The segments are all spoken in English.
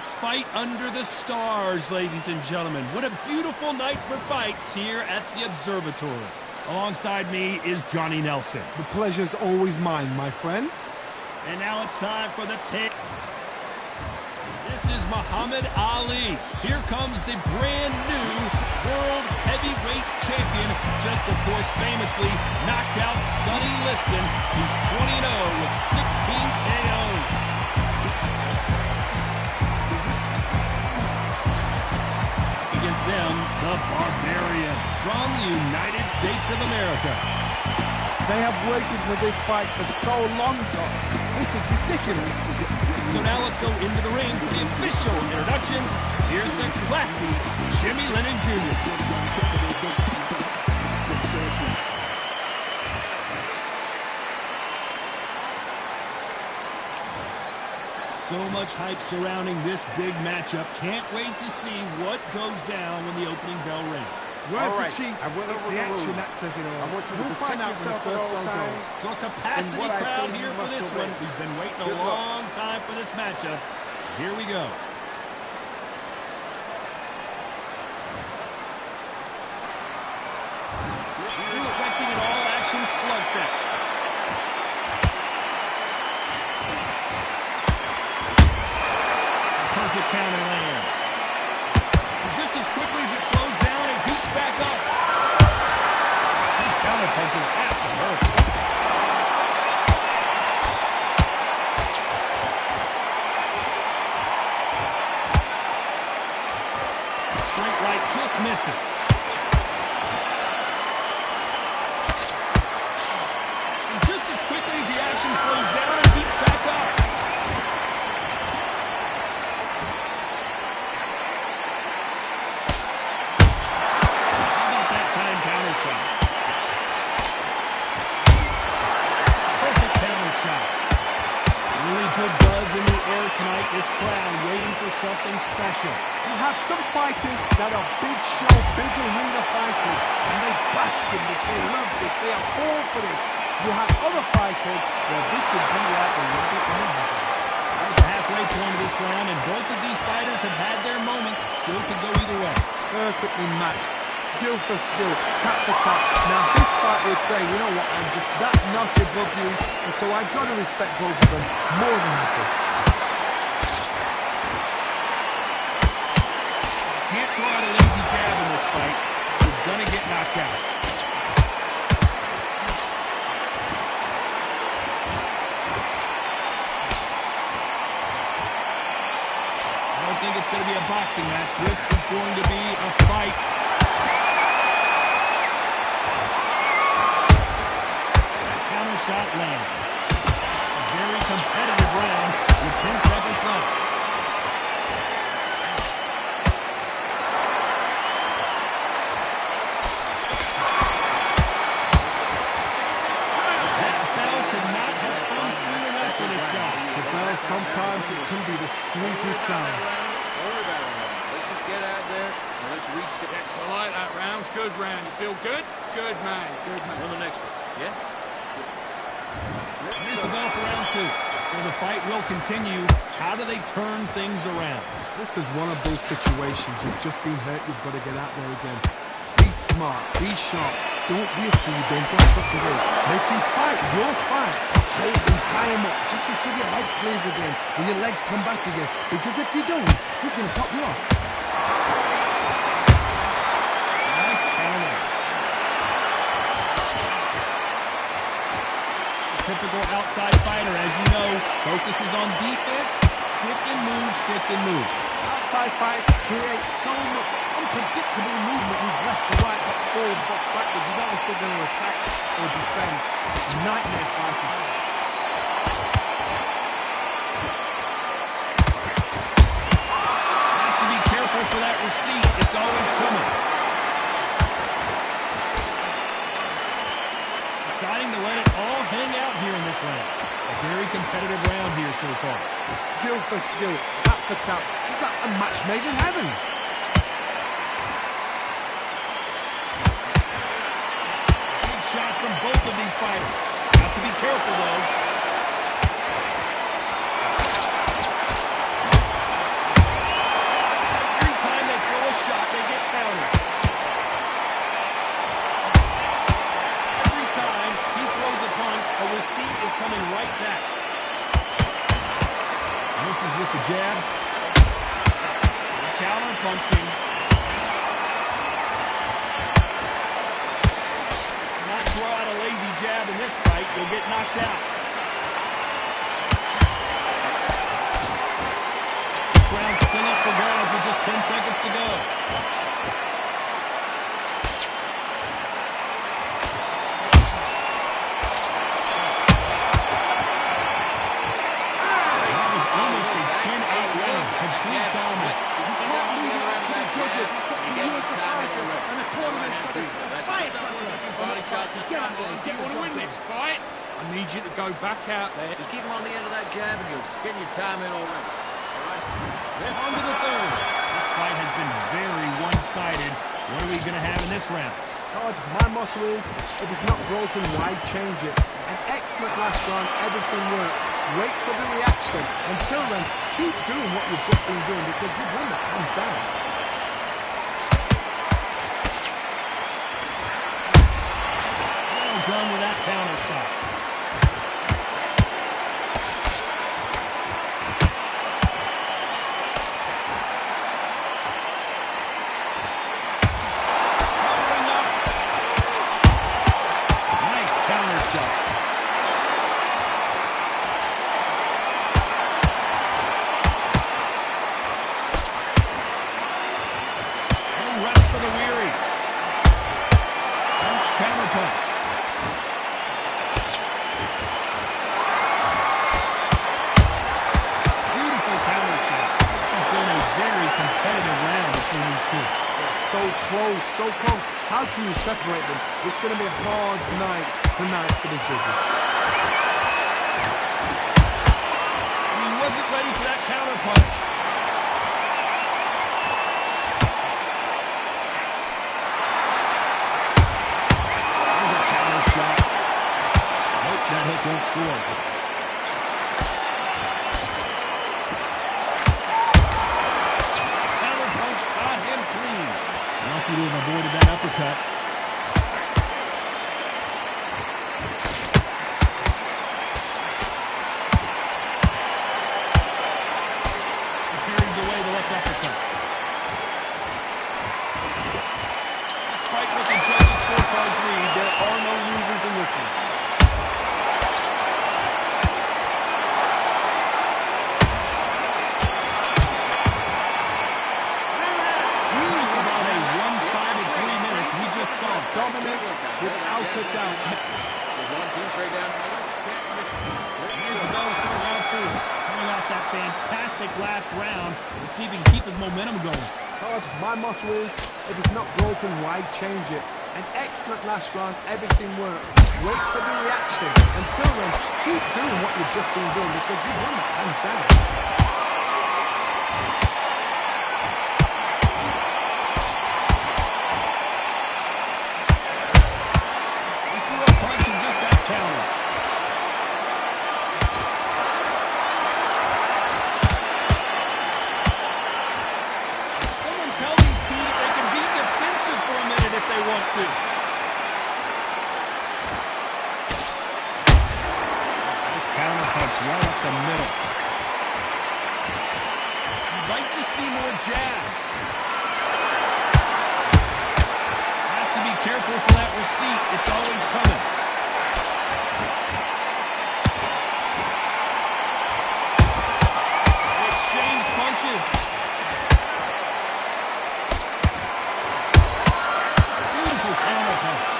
Let's fight under the stars, ladies and gentlemen. What a beautiful night for fights here at the Observatory. Alongside me is Johnny Nelson. The pleasure's always mine, my friend. And now it's time for the tip. This is Muhammad Ali. Here comes the brand new World Heavyweight Champion. Just, of course, famously knocked out Sonny Liston. He's 20-0 with 16 KOs. Against them, the Barbarian from the United States of America. They have waited for this fight for so long, Tom. This is ridiculous. So now let's go into the ring for the official introductions. Here's the classy Jimmy Lennon Jr. So much hype surrounding this big matchup. Can't wait to see what goes down when the opening bell rings. Words are cheap. It's the action that says it all. We'll find out when the first bell goes. So a capacity crowd here for this one. We've been waiting a long time for this matchup. Here we go. We're expecting an all-action slugfest. Perfect counter lands. And just as quickly as it slows down, it beats back up. These counter punches have to hurt. Straight right just misses. And just as quickly as the action slows down, it beats back up. Tonight, this crowd waiting for something special. You have some fighters that are big show, big arena fighters, and they bask in this, they love this, they are born for this. You have other fighters where this would be like a little bit more heavy. That was the halfway point of this round, and both of these fighters have had their moments. Still could go either way. Perfectly matched. Skill for skill, tap for tap. Now this fight will say, you know what, I'm just that notch above you, and so I got to respect both of them more than happy. Can't throw out a lazy jab in this fight. You're gonna get knocked out. I don't think it's gonna be a boxing match. This is going to be a fight. Counter shot lands. A very competitive round with 10 seconds left. Sometimes it can be the sweetest sound. Don't worry about it, man. Let's just get out there and let's reach the next. I like that round. Good round. You feel good? Good, man. Good, man. On the next one. Yeah? Here's the bell for round two. So the fight will continue. How do they turn things around? This is one of those situations. You've just been hurt. You've got to get out there again. Be smart. Be sharp. Don't be a fool. Don't gas up today. Make him fight. Your fight. Hold and tie him up just until your head clears again and your legs come back again. Because if you don't, he's going to pop you off. Nice counter. The typical outside fighter, as you know, focuses on defense. Stick and move, stick and move. Outside fights create so much unpredictable movement with left to right, box forward, box backwards. You don't know if they're going to attack or defend. It's nightmare fighters. For that receipt, it's always coming. Deciding to let it all hang out here in this round. A very competitive round here so far. Skill for skill, tap for tap, just like a match made in heaven. Big shots from both of these fighters. Got to be careful though. You'll get knocked out. This round's still up for grabs with just 10 seconds to go. That was almost a 10-8 round. Complete dominance. Judges, it's up to you as the fighter, and the cornerman's got to fight. Body shots and jab on. Do you want to win this fight? I need you to go back out there. Just keep him on the end of that jab and you're getting your time in already. All right? On to the third. This fight has been very one-sided. What are we going to have in this round? Todd, my motto is, if it's not broken, why change it? An excellent last round, everything worked. Wait for the reaction. Until then, keep doing what you've just been doing because you've won the hands down. Well done with that counter shot. Powering up. Nice counter shot. No rest for the weary. Punch, counter punch. Beautiful counter shot. This has been a very competitive round between these two. So close, so close. How can you separate them? It's going to be a hard night tonight for the judges. He wasn't ready for that counter punch. There's a counter shot. Nope, that hook won't score. Counter punch got him clean. Lucky to have avoided that uppercut. He carries away the left uppercut. Despite what the judges' scorecards read, there are no losers in this one. About a one-sided 3 minutes, we just saw Dominance without a doubt. There's 1-2 straight down. Here's the bell to start round 4. Coming off that fantastic last round. Let's see if he can keep his momentum going. Todd, my motto is, if it's not broken, why change it? An excellent last round, everything worked. Wait for the reaction. Until then, keep doing what you've just been doing because you've won the hands down. He threw a punch and just got countered. Someone tell these two that they can be defensive for a minute if they want to. Nice counter punch right up the middle. You'd like to see more jabs. Has to be careful for that receipt. It's always coming. They exchange punches. Beautiful counter punch.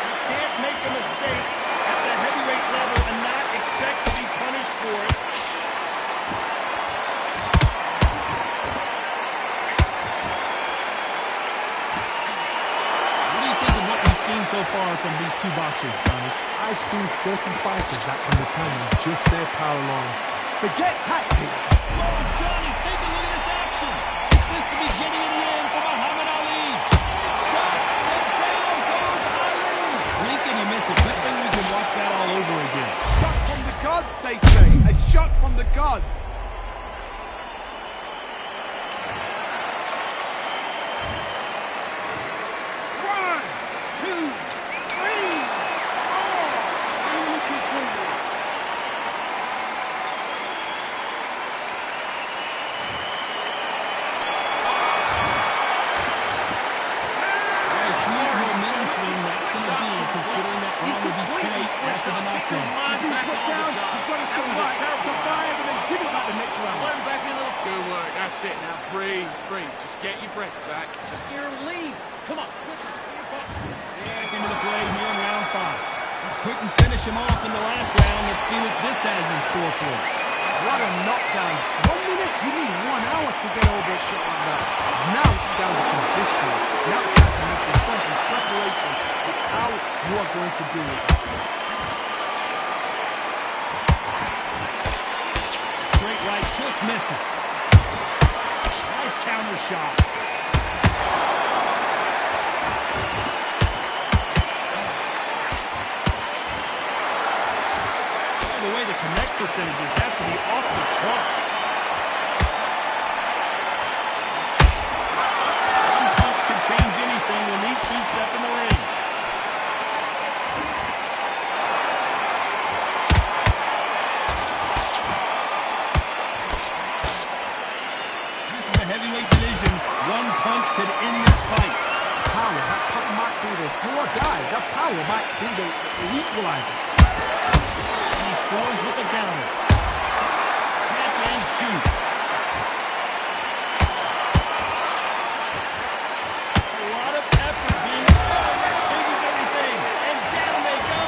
You can't make a mistake at the heavyweight level and not expect to be punished for it. What do you think of what we've seen so far from these two boxers, Johnny? I've seen certain fighters that can depend on just their power alone. Forget tactics. Oh, Johnny, take a look at this action. Is this the beginning of the end for Muhammad Ali? Shot, and down goes Ali. Blink and you miss it, but maybe we can watch that all over again. Shot from the gods, they say. A shot from the gods. One, two, three, four. And we continue. breathe. Just get your breath back. Just your lead. Come on, switch it. Back into the play here in round 5. Couldn't finish him off in the last round. Let's see what this has in store for us. What a knockdown. 1 minute, you need 1 hour to get over a shot like that. Now it's down to conditioning. Now it's down to making something preparation. It's how you are going to do it. Straight right just misses. Nice counter shot. The way the connect percentages have to be off the charts. One punch can change anything when these two step in the ring. This is a heavyweight division. One punch could end this fight. Power, that power might be the poor guy. That power might be the equalizer. He scores with the counter. Catch and shoot. A lot of effort being... Oh, that changes everything. And down they go.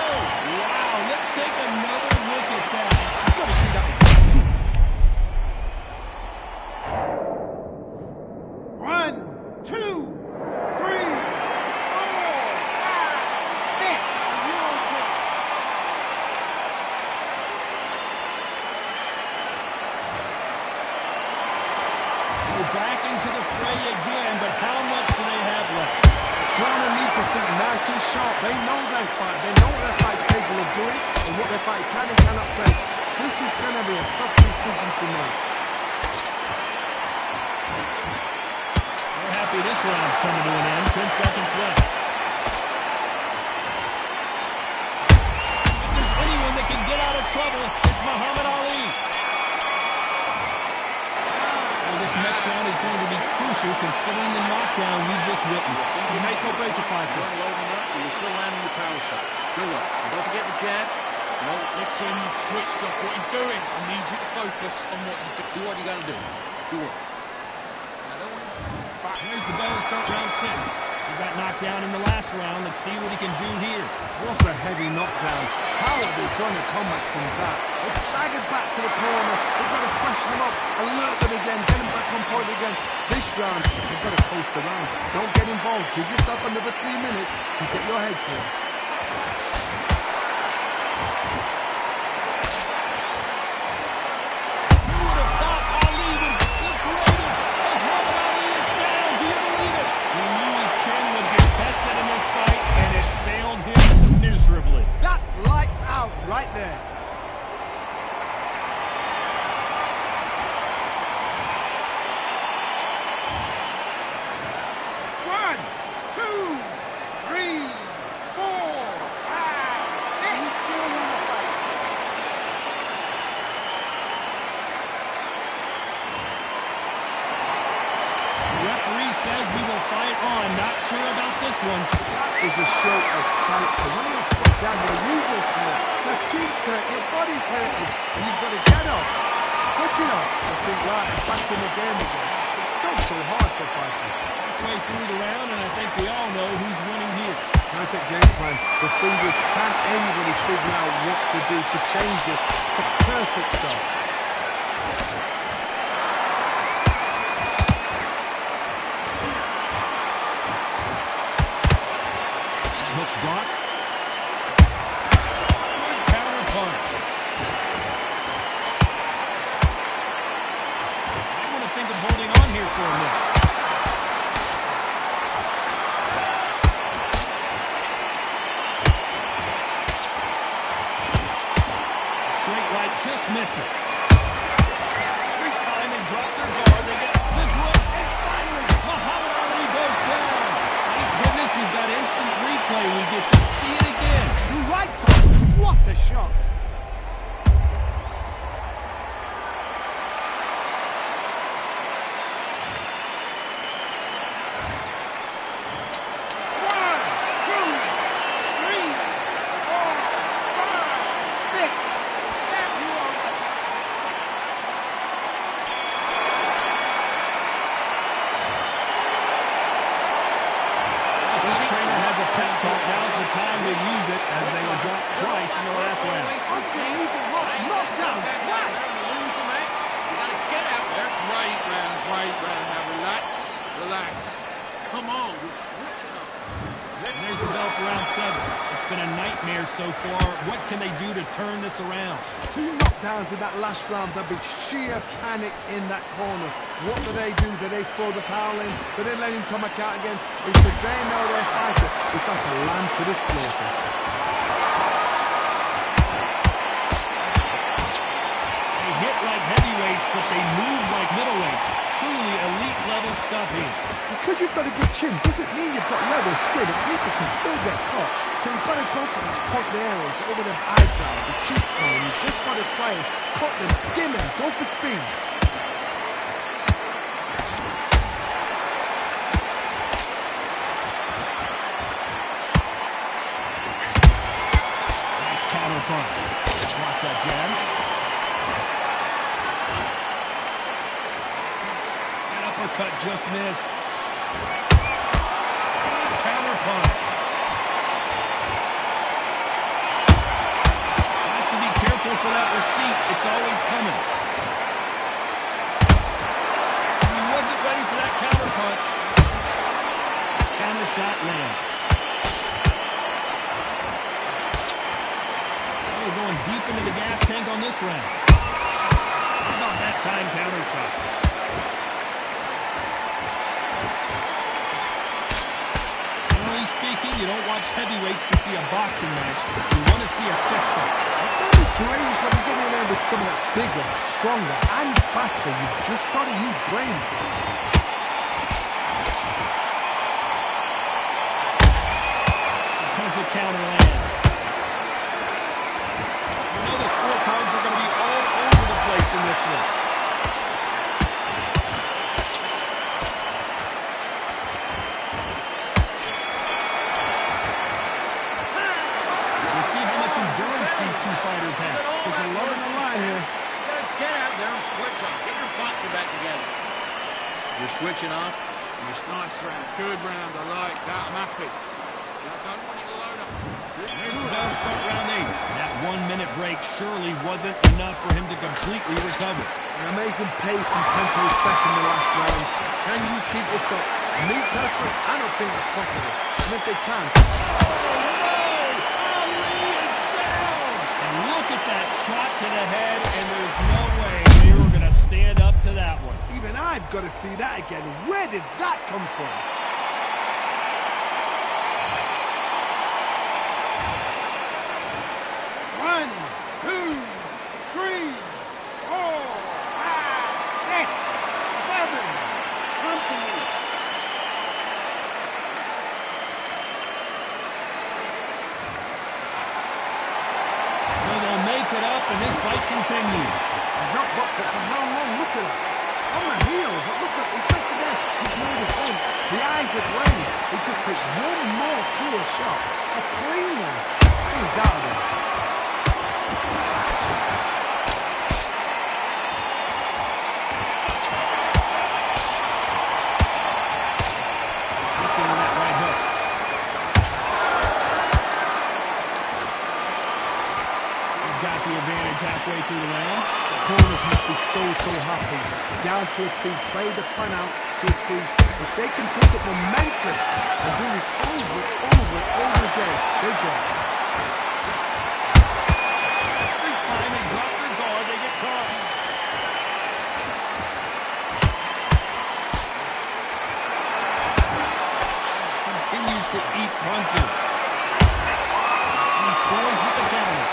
Wow, let's take another look at that. I've got to see that. 1, 2, 3, 4, 5, 6. Back into the fray again, but how much do they have left? Toronto needs to think nice and sharp. They know their fight. They know what their fight's capable of doing and what their fight can and cannot say. This is going to be a tough decision to make. We're happy this round's coming to an end. 10 seconds left. If there's anyone that can get out of trouble, it's Muhammad Ali. This next round is going to be crucial considering the knockdown we just witnessed. You make or break the fight. You're loading up, and you're still landing your power shots. Good luck. And don't forget the jab. No, listen, you've switched up what you're doing. I need you to focus on what you do. Do what you got to do. Do it. Here's the bell to start round 6. He got knocked down in the last round. Let's see what he can do here. What a heavy knockdown. How are they going to come back from that? It's staggered back to the corner. They've got to freshen them up, alert them again, get them back on point again. This round, they've got to coast around. Don't get involved. Give yourself another 3 minutes to get your head clear. Who would have thought Ali would be the greatest? Muhammad Ali is down. Do you believe it? He knew his chin would get tested in this fight, and it failed him miserably. That's lights out right there. Says we will fight on. Not sure about this one. That is a show of character. When you're put down, your useless hurt, your cheeks hurt, your body's hurting, and you've got to get up, suck it up, and think, right, I'm back in the game again. It's so hard for fighting. Halfway through the round, and I think we all know who's winning here. Perfect game plan. The thing is, can anybody figure out what to do to change it? It's perfect stuff. Hook's blocked. Good counter punch. I want to think of holding on here for a minute. Straight right just misses. great round. Now relax, relax. Come on, we're switching up. And there's the bell for round 7. It's been a nightmare so far. What can they do to turn this around? 2 knockdowns in that last round. There'll be sheer panic in that corner. What do? Do they throw the towel in? Do they let him come back out again? Because they know their fighter is like a lamb to the slaughter. They hit like heavyweights, but they move like middleweights. Truly elite level stuff here. Because you've got a good chin doesn't mean you've got level skin. People can still get caught. So you've got to go for these pointed arrows over the eyebrow, the cheekbone. You've just got to try and cut them, skim them, go for speed. Nice counter punch. Watch that jab. That uppercut just missed. Counter punch. Has to be careful for that receipt. It's always coming. He wasn't ready for that counter punch. Counter shot lands. We're going deep into the gas tank on this round. How about that time counter shot? Generally speaking, you don't watch heavyweights to see a boxing match. You want to see a fist fight. It's courageous when you get in there with someone that's bigger, stronger, and faster. You've just got to use brain. Perfect counter lands. You know the scorecards are going to be all over the place in this one. These two fighters have. There's a lot on the line here. You gotta get out there and switch off. Get your boxing back together. You're switching off. It's nice round. Good round. I like that. I'm happy. I don't want you to load up. There's the bell to start round 8. That 1-minute break surely wasn't enough for him to completely recover. An amazing pace and tempo set in the last round. Can you keep this up? Me personally, I don't think it's possible. And if they can, look at that shot to the head, and there's no way they were going to stand up to that one. even I've got to see that again. Where did that come from? 1, 2, 3, 4, 5, 6, 7. Come to me. They'll make it up, and this fight continues. He's not boxed for how long? Look at him. On the heels, but look at he's not there. He's no defense. The eyes are glazed. He just takes one more clear shot. A clean one. He's out of there. Listen to that right hook. Got the advantage halfway through the round. The corners must be so happy. Down to a T, play the plan out to a T. If they can pick up momentum and do this over again, they get it. Every time they drop their guard, they get caught. Continues to eat punches. He scores with the counter.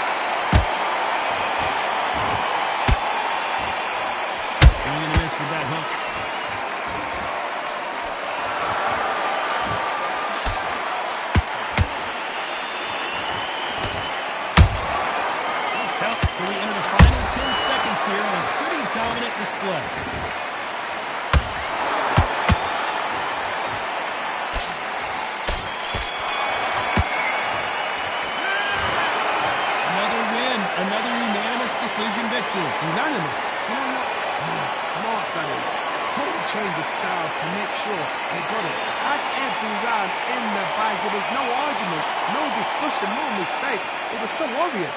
Swing and a miss with that hook. So we enter the final 10 seconds here on a pretty dominant display. Another win, another unanimous decision victory. Unanimous. You know what? Smart, Sammy. Totally change his styles to make sure they got it. Had every round in the bag. There was no argument, no discussion, no mistake. It was so obvious.